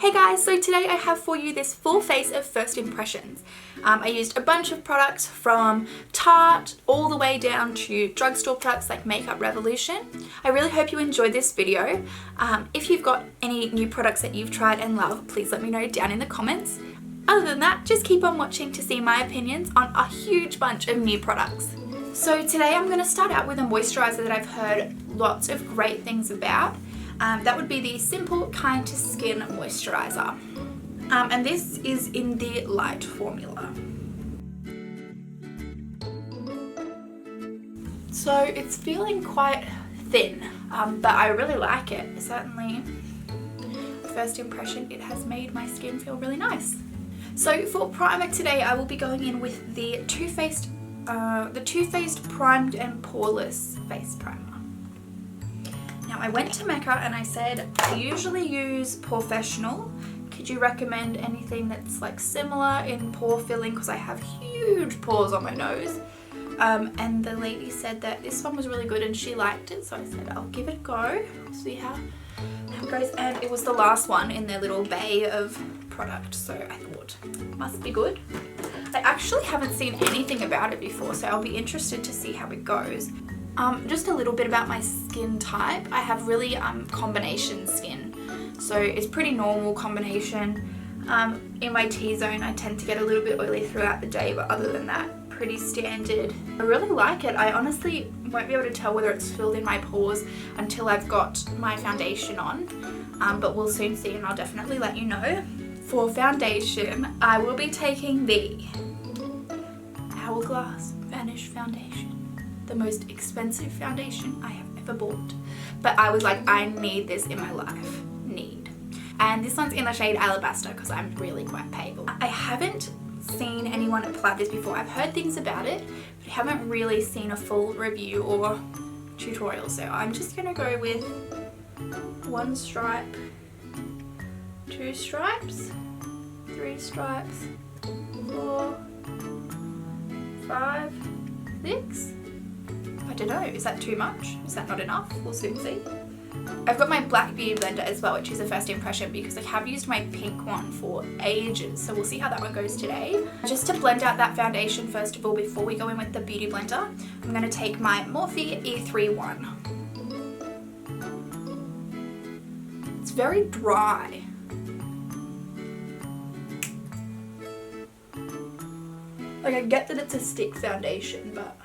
Hey guys, so today I have for you this full face of first impressions. I used a bunch of products from Tarte all the way down to drugstore products like Makeup Revolution. I really hope you enjoyed this video. If you've got any new products that you've tried and love, please let me know down in the comments. Other than that, just keep on watching to see my opinions on a huge bunch of new products. So today I'm going to start out with a moisturiser that I've heard lots of great things about. That would be the Simple Kind to Skin Moisturiser. And this is in the light formula. So it's feeling quite thin, but I really like it. Certainly, first impression, it has made my skin feel really nice. So for primer today, I will be going in with the Too Faced Primed and Poreless face primer. Now I went to Mecca and I said, I usually use Professional. Could you recommend anything that's like similar in pore filling, because I have huge pores on my nose? And the lady said that this one was really good and she liked it, so I said I'll give it a go, see how it goes. And it was the last one in their little bay of product, so I thought it must be good. I actually haven't seen anything about it before, so I'll be interested to see how it goes. Just a little bit about my skin type. I have really combination skin, so it's pretty normal combination. In my T-zone I tend to get a little bit oily throughout the day, but other than that, pretty standard. I really like it. I honestly won't be able to tell whether it's filled in my pores until I've got my foundation on, but we'll soon see and I'll definitely let you know. For foundation, I will be taking the Hourglass Vanish foundation. The most expensive foundation I have ever bought, but I was like, I need this in my life. And this one's in the shade Alabaster because I'm really quite pale. I haven't seen anyone apply this before. I've heard things about it, but I haven't really seen a full review or tutorial, so I'm just gonna go with 1 stripe, 2 stripes, 3 stripes, 4, 5, 6. I don't know, is that too much? Is that not enough? We'll soon see. I've got my black beauty blender as well, which is a first impression because I have used my pink one for ages, so we'll see how that one goes today. Just to blend out that foundation first of all, before we go in with the beauty blender, I'm going to take my Morphe E31. It's very dry. Like, I get that it's a stick foundation, but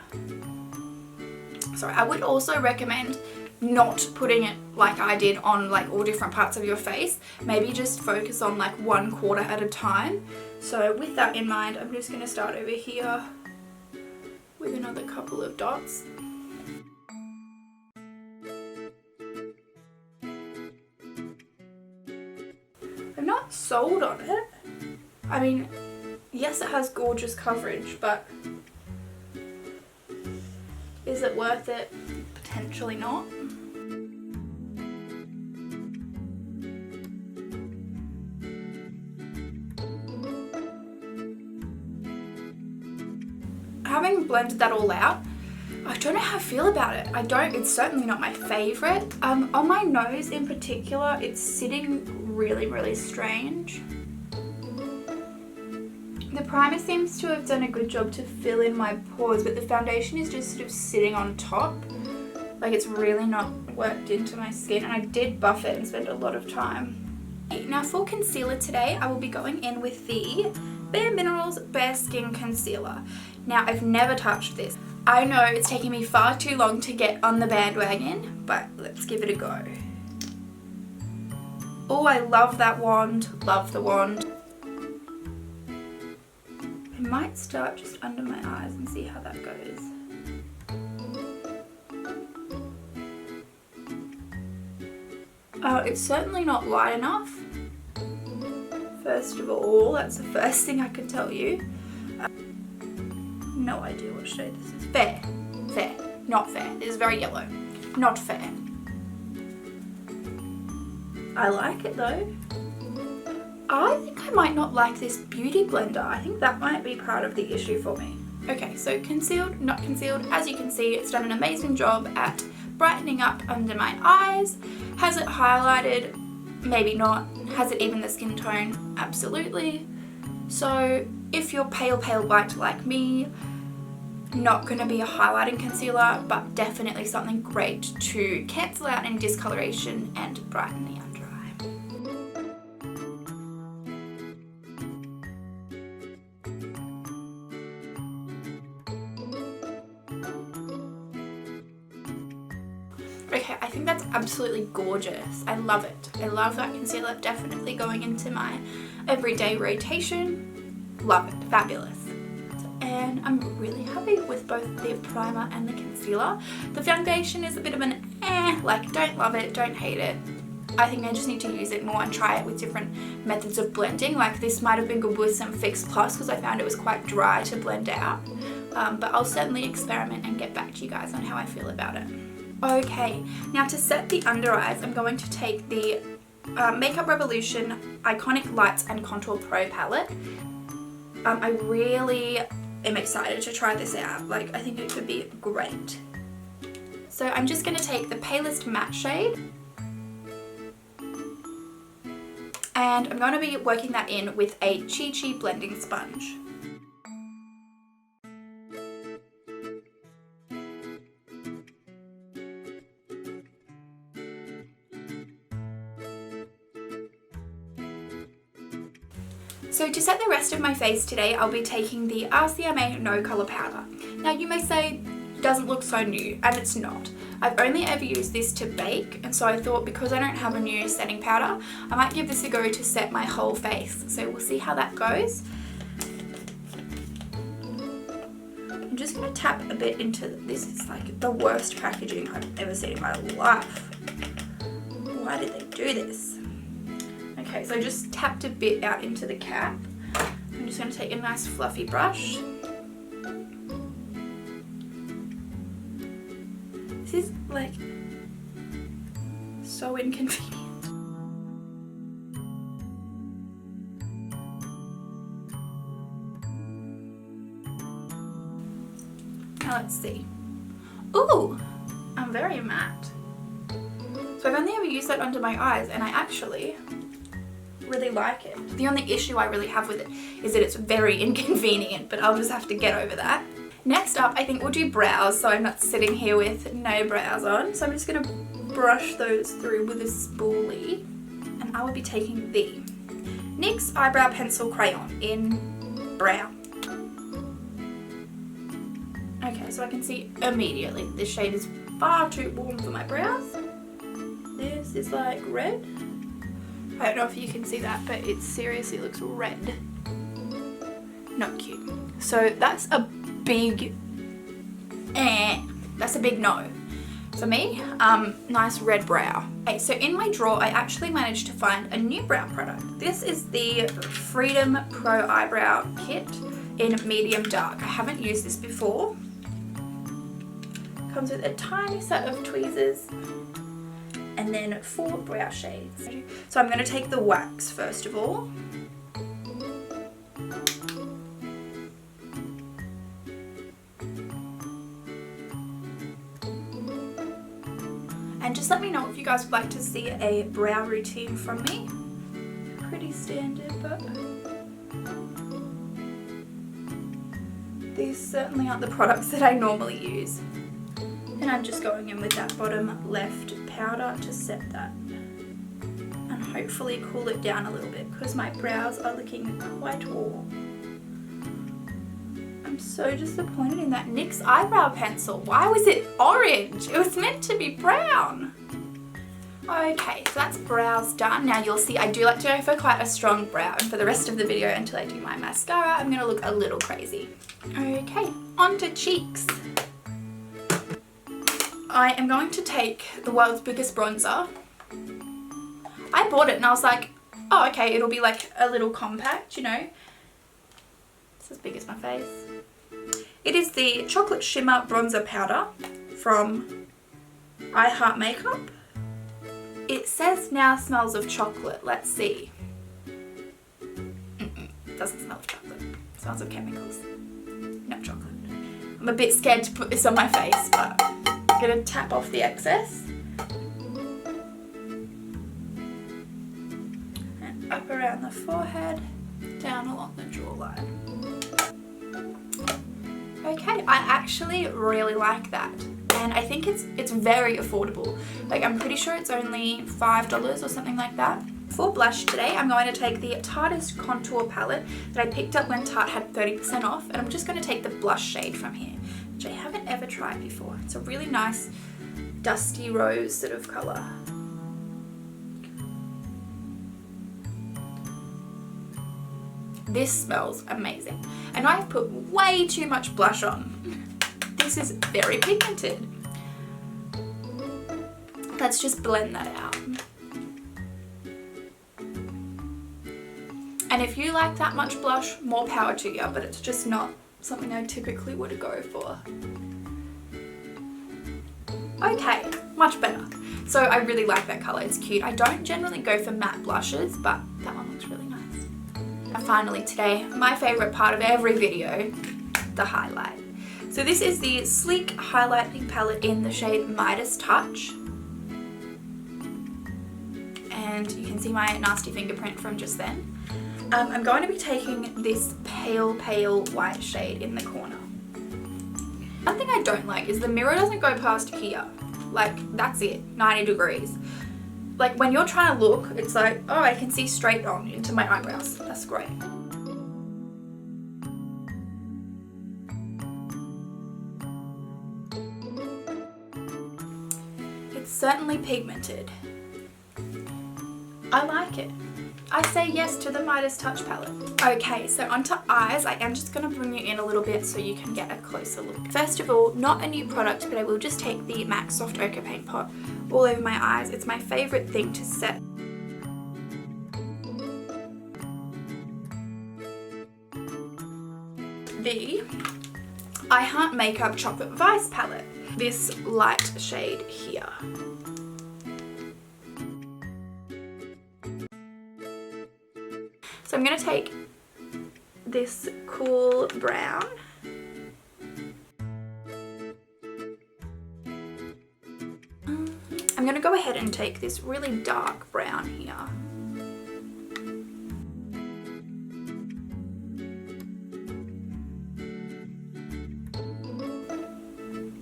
sorry, I would also recommend not putting it like I did on like all different parts of your face. Maybe just focus on like 1/4 at a time. So with that in mind, I'm just going to start over here with another couple of dots. I'm not sold on it. I mean, yes, it has gorgeous coverage, but is it worth it? Potentially not. Having blended that all out, I don't know how I feel about it. It's certainly not my favourite. On my nose in particular, it's sitting really, really strange. The primer seems to have done a good job to fill in my pores, but the foundation is just sort of sitting on top. Like, it's really not worked into my skin, and I did buff it and spend a lot of time. Now for concealer today, I will be going in with the Bare Minerals Bare Skin Concealer. Now, I've never touched this. I know it's taking me far too long to get on the bandwagon, but let's give it a go. Oh, I love that wand. Love the wand. I might start just under my eyes and see how that goes. It's certainly not light enough. First of all, that's the first thing I can tell you. No idea what shade this is. Fair. Fair. Not fair. This is very yellow. Not fair. I like it though. I think I might not like this beauty blender. I think that might be part of the issue for me. Okay, so concealed, not concealed. As you can see, it's done an amazing job at brightening up under my eyes. Has it highlighted Maybe not. Has it evened the skin tone? Absolutely. So if you're pale white like me, not going to be a highlighting concealer, but definitely something great to cancel out any discoloration and brighten the under eye. Okay, I think that's absolutely gorgeous. I love it. I love that concealer. Definitely going into my everyday rotation. Love it. Fabulous. And I'm really happy with both the primer and the concealer. The foundation is a bit of an like don't love it, don't hate it. I think I just need to use it more and try it with different methods of blending. Like this might have been good with some Fix Plus because I found it was quite dry to blend out. But I'll certainly experiment and get back to you guys on how I feel about it. Okay, now to set the under eyes, I'm going to take the Makeup Revolution Iconic Lights and Contour Pro palette. I really am excited to try this out. Like, I think it could be great. So I'm just going to take the palest matte shade and I'm going to be working that in with a Chi Chi blending sponge. So to set the rest of my face today, I'll be taking the RCMA No Colour Powder. Now you may say, it doesn't look so new, and it's not. I've only ever used this to bake, and so I thought because I don't have a new setting powder, I might give this a go to set my whole face. So we'll see how that goes. I'm just going to tap a bit into this. It's like the worst packaging I've ever seen in my life. Why did they do this? Okay, so I just tapped a bit out into the cap. I'm just going to take a nice fluffy brush. This is like so inconvenient. Now let's see. Ooh, I'm very matte. So I've only ever used that under my eyes and I actually really like it. The only issue I really have with it is that it's very inconvenient, but I'll just have to get over that. Next up, I think we'll do brows, so I'm not sitting here with no brows on. So I'm just going to brush those through with a spoolie, and I will be taking the NYX Eyebrow Pencil Crayon in Brown. Okay, so I can see immediately this shade is far too warm for my brows. This is like red. I don't know if you can see that, but it seriously looks red. Not cute. So that's a big that's a big no for me. Nice red brow. Okay, so in my drawer I actually managed to find a new brow product. This is the Freedom Pro Eyebrow Kit in medium dark. I haven't used this before. Comes with a tiny set of tweezers and then 4 brow shades. So I'm going to take the wax first of all. And just let me know if you guys would like to see a brow routine from me. Pretty standard, but these certainly aren't the products that I normally use. And I'm just going in with that bottom left powder to set that and hopefully cool it down a little bit because my brows are looking quite warm. I'm so disappointed in that NYX eyebrow pencil. Why was it orange? It was meant to be brown. Okay, so that's brows done. Now you'll see I do like to go for quite a strong brow, and for the rest of the video until I do my mascara, I'm going to look a little crazy. Okay, on to cheeks. I am going to take the world's biggest bronzer. I bought it and I was like, oh okay, it'll be like a little compact, you know. It's as big as my face. It is the Chocolate Shimmer Bronzer Powder from I Heart Makeup. It says now smells of chocolate. Let's see. It doesn't smell of chocolate. It smells of chemicals. Not chocolate. I'm a bit scared to put this on my face, but I'm going to tap off the excess. up around the forehead, down along the jawline. Okay, I actually really like that. And I think it's very affordable. Like, I'm pretty sure it's only $5 or something like that. For blush today, I'm going to take the Tarteist Contour palette that I picked up when Tarte had 30% off, and I'm just going to take the blush shade from here, which I haven't ever tried before. It's a really nice dusty rose sort of colour. This smells amazing. And I've put way too much blush on. This is very pigmented. Let's just blend that out. And if you like that much blush, more power to you, but it's just not something I typically would go for. Okay, much better. So I really like that colour, it's cute. I don't generally go for matte blushes, but that one looks really nice. And finally today, my favourite part of every video, the highlight. So this is the Sleek Highlighting Palette in the shade Midas Touch. And you can see my nasty fingerprint from just then. I'm going to be taking this pale white shade in the corner. One thing I don't like is the mirror doesn't go past here. Like, that's it, 90 degrees. Like, when you're trying to look, it's like, oh, I can see straight on into my eyebrows. That's great. It's certainly pigmented. I like it. I say yes to the Midas Touch palette. Okay, so onto eyes. I am just going to bring you in a little bit so you can get a closer look. First of all, not a new product, but I will just take the MAC Soft Ochre Paint Pot all over my eyes. It's my favourite thing to set. The I Heart Makeup Chocolate Vice palette. This light shade here. So I'm going to take this cool brown. I'm going to go ahead and take this really dark brown here.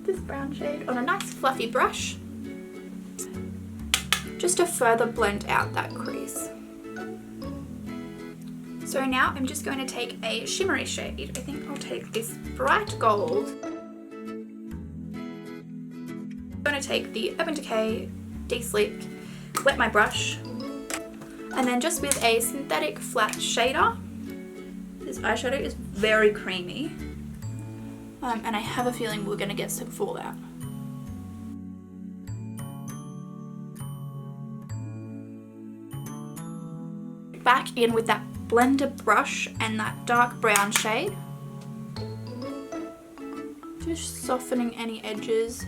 This brown shade on a nice fluffy brush, just to further blend out that crease. So now I'm just going to take a shimmery shade. I think I'll take this bright gold. I'm going to take the Urban Decay De-Sleek, wet my brush, and then just with a synthetic flat shader. This eyeshadow is very creamy, and I have a feeling we're going to get some fallout. Back in with that blender brush and that dark brown shade, just softening any edges.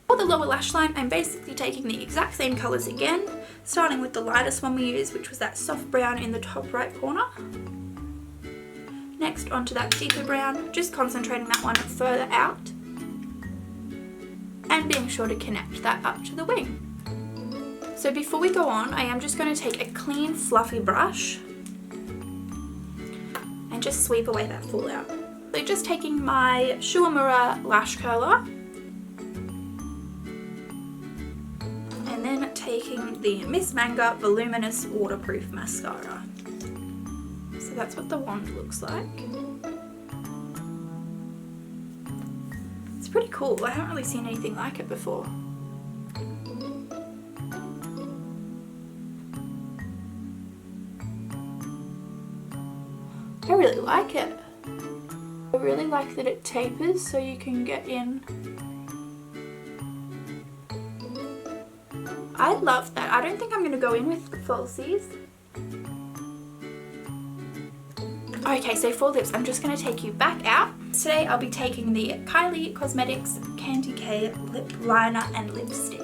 For the lower lash line, I'm basically taking the exact same colours again, starting with the lightest one we used, which was that soft brown in the top right corner. Next onto that deeper brown, just concentrating that one further out and being sure to connect that up to the wing. So before we go on, I am just going to take a clean fluffy brush and just sweep away that fallout. So just taking my Shimmer lash curler and then taking the Miss Manga Voluminous Waterproof Mascara. So that's what the wand looks like. It's pretty cool. I haven't really seen anything like it before. I really like it. I really like that it tapers so you can get in. I love that. I don't think I'm going to go in with falsies. Okay, so for lips, I'm just going to take you back out. Today I'll be taking the Kylie Cosmetics Candy K Lip Liner and Lipstick.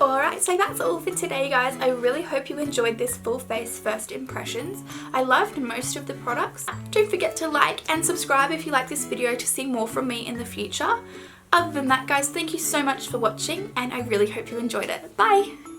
Alright, so that's all for today, guys. I really hope you enjoyed this full face first impressions. I loved most of the products. Don't forget to like and subscribe if you like this video to see more from me in the future. Other than that, guys, thank you so much for watching and I really hope you enjoyed it. Bye!